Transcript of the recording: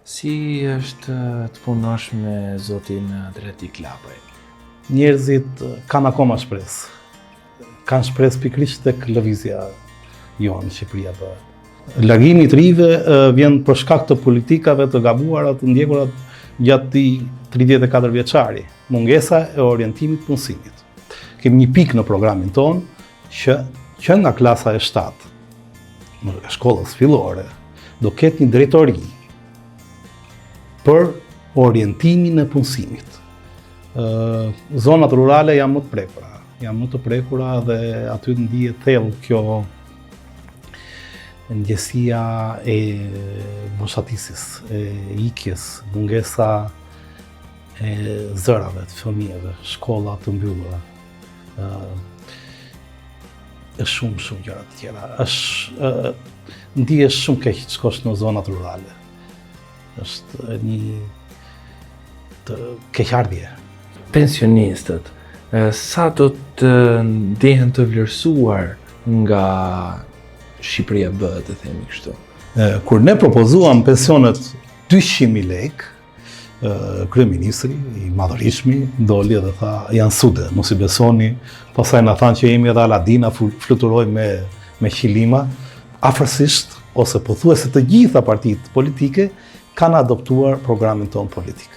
Si është të punosh me zotin Dreti Klapaj? Njerëzit kanë akoma shpresë. Kanë shpresë pikërisht tek lëvizja jonë në Shqipëri apo. Largimi i të rive vjen për shkak të politikave të gabuara të ndjekura gjatë këtij 34 vjeçari, mungesa e orientimit të punësimit. Kemi një pikë në programin tonë që nga klasa e 7 në shkollës fillore do ketë një drejtori për orientimin e punësimit. Zonat rurale janë më të prekura dhe aty ndihet thellë kjo ndjesia e moshatisjes, e ikjes, mungesa e zërave të fëmijëve, shkolla të mbyllura. Është shumë gjëra të tjera. Ndihesh shumë keq të shkosh në zonat rurale. Është një keqardhje. Pensionistët, sa do të ndihen të vlerësuar nga Shqipëria B, të themi kështu? Kur ne propozuam pensionet 200.000 lekë, kryeministri i madhërishmi doli dhe tha janë sude, mos i besoni, pastaj na thanë që jemi edhe Aladina, fluturoj me qilima. Afërsisht ose pothuajse të gjitha partitë politike kanë adoptuar programin tonë politik.